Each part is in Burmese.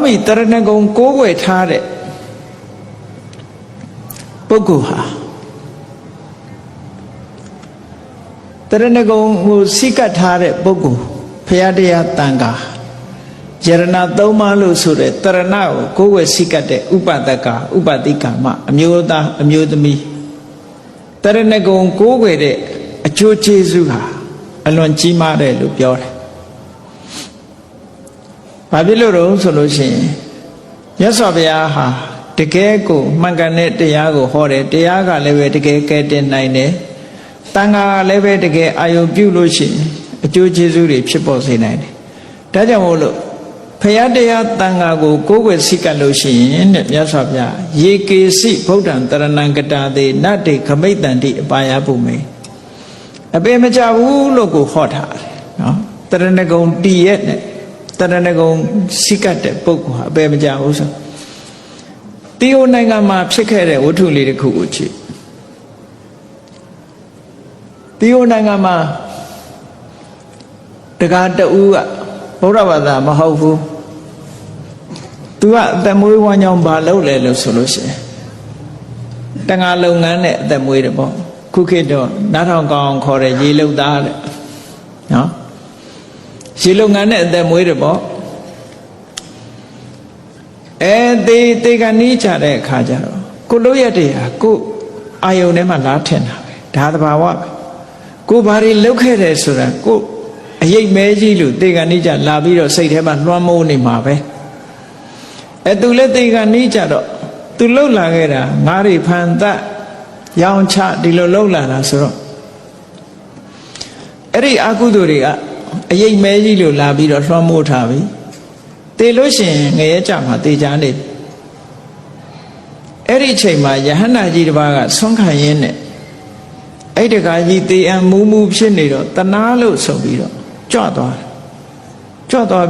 မိတရဏဂုံကိုးကွယ်ထားတဲ့ပုဂ္ဂိုလ်ဟာတရဏဂုံကိုစိတ်ကပ်ထားတဲ့ပုဂ္ဂိုလ်ဘုရားတရားတန်ခါယရဏသုံးပါးလို့ဆိုတဲ့တရဏကိုကိုယ်ဝယ်စိတ်ကပ်တဲ့ဥပဒကဥပတိကမအမျိုးသားအမျိုးသမီးတရဏဂုံကိုယ်ွယ်တဲ့အကျိုးကျေးဇူးဟာအလွန်ကြီးမားတယ်လို့ပြောတယ်။ဘာဖြစ်လို့လဲဆိုလို့ရှိရင်မြတ်စွာဘုရားဟာတကယ်ကိုမှန်ကန်တဲ့တရားကိုဟောတယ်။တရားကလည်းပဲတကယ်ကဲတင်နိုင်တယ်။တန်ခါကလည်းပဲတကယ်အာယုံပြုလို့ရှိရင်အကျိုးကျေးဇူးတွေဖြစ်ပေါ်စေနိုင်တယ်။ဒါကြောင့်မို့လို့ဘုရားတရားတန်ခါကိုကိုယ်ွယ်စိတ်ကပ်လို့ရှိရင်တဲ့မြတ်စွာဘုရားယေကေစိဗုဒ္ဓံတရဏံကတာတေနတ္တိခမိတ္တန္တိအပါယပုမေအပေမကြဘူးလို့ကိုဟောထားတယ်နော်တရဏဂုံတည်ရဲ့နဲ့တရဏဂုံစိတ်ကပ်တဲ့ပုဂ္ဂိုလ်ဟာအပေမကြဘူးဆိုတီယိုနိုင်ငံမှာဖြစ်ခဲ့တဲ့ဝတ္ထုလေးတစ်ခုကိုကြည့်တီယိုနိုင်ငံမှာတကားတူကဘုရားဘာသာမဟုတ်ဘူးသူကအသက်မွေးဝမ်းကြောင်းဘာလုပ်လဲလို့ဆိုလို့ရှိရင်တန်ခါလုပ်ငန်းနဲ့အသက်မွေးတယ်ပေါ့ခုခေတ်တော့နားထောင်ကောင်းခေါ်တဲ့ရေလုပ်သားတဲ့နော်ရေလုပ်ငန်းနဲ့အသက်မွေးတယ်ပေါ့တေကနီးကြတဲ့အခါကျတော့ကိုလို့ရတဲ့ဟာကိုအာယုန်ထဲမှာလားထင်တာပဲဒါသဘာဝပဲကိုဘာတွေလုပ်ခဲ့တယ်ဆိုတာကိုအယိတ်မဲကြီးလို့တေကနီးကြလာပြီးတော့စိတ်ထဲမှာလွှမ်းမိုးနေမှာပဲသူလည်းတေကနီးကြတော့သူလှုပ်လာခဲ့တာငါးတွေဖန်သက်ရောင်ချဒီလိုလှုပ်လာတာဆိုတော့အဲ့ဒီအကုသိုလ်တွေကအယိတ်မဲကြီးလို့လာပြီးတော့လွှမ်းမိုးထားပြီတေလို့ရှိရင်ငရဲကြမှာတေချာနေပြီအဲ့ဒီအချိန်မှာယဟန္တာကြီးတစ်ပါးကဆွမ်းခံရင်းနဲ့အဲ့တကားကြီးတေအံမူးမူးဖြစ်နေတော့တနာလို့ဆိုပြီးတော့ကြွသွား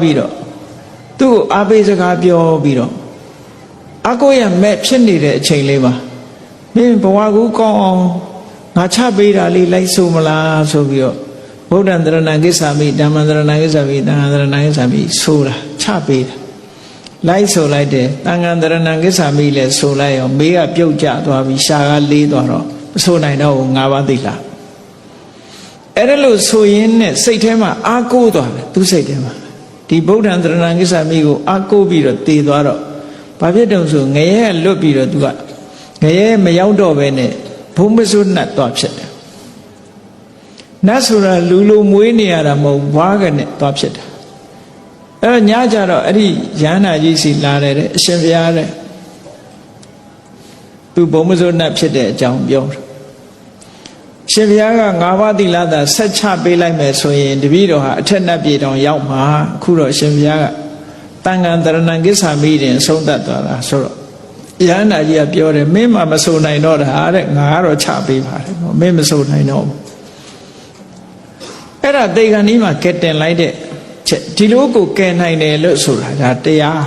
ပြီးတော့သူ့ကိုအားပေးစကားပြောပြီးတော့အကိုရမဲ့ဖြစ်နေတဲ့အချိန်လေးမှာမင်းဘဝကူကောင်းအောင်ငါချပေးတာလေးလိုက်ဆိုမလားဆိုပြီးတော့ဗုဒ္ဓံတရဏံကိစ္ဆာမိဓမ္မံတရဏံကိစ္ဆာမိသံဃာတရဏံကိစ္ဆာမိဆိုတာချပေးတာလိုက်ဆိုလိုက်တယ်သံဃာတရဏံကိစ္ဆာမိလည်းဆိုလိုက်ရောမေးကပြုတ်ကျသွားပြီးရှာကလေးသွားတော့မဆိုနိုင်တော့ဘူး၅ပါးသိလားအဲ့ဒါလို့ဆိုရင်းနဲ့စိတ်ထဲမှာအာကိုးသွားတယ်သူစိတ်ထဲမှာဒီဗုဒ္ဓံတရဏံကိစ္ဆာမိကိုအာကိုးပြီးတော့တည်သွားတော့ဘာဖြစ်တုံဆိုငရဲလွတ်ပြီးတော့သူကငရဲမရောက်တော့ပဲနဲ့ဘုံမစွတ်နတ်သွားဖြစ်တယ်နတ်ဆိုတာလူလိုမွေးနေရတာမဟုတ်ဘွားကနဲ့သွားဖြစ်တာအဲ့တော့ညကြတော့အဲ့ဒီရဟန္တာကြီးစီလာတဲ့အရှင်ဘုရားတဲ့သူဘုံမစွတ်နတ်ဖြစ်တဲ့အကြောင်းပြောတယ်ရှင်ဘုရားက၅ပါးသီလသာဆက်ချပေးလိုက်မယ်ဆိုရင်တပည့်တော်ဟာအထက်နတ်ပြည်တော်ရောက်မှာအခုတော့ရှင်ဘုရားကတန်ခါတရဏံကိစ္ဆာမိတင်ဆုံးသက်သွားတာဆိုတော့ယဟန္တာကြီးကပြောတယ်မင်းမမဆိုနိုင်တော့တာတဲ့ငါကတော့ချပေးပါတယ်နော်မင်းမဆိုနိုင်တော့ဘူးအဲ့ဒါတေဂန်ကြီးမှာကဲတင်လိုက်တဲ့ချက်ဒီလိုကိုကဲနိုင်တယ်လို့ဆိုတာဒါတရား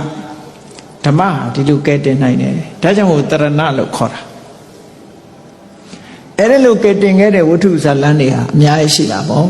ဓမ္မဟာဒီလိုကဲတင်နိုင်တယ်ဒါကြောင့်မို့တရဏလို့ခေါ်တာအဲ့ဒါလိုကဲတင်ခဲ့တဲ့ဝတ္ထုဇာလန်းတွေဟာအများကြီးရှိတာပေါ့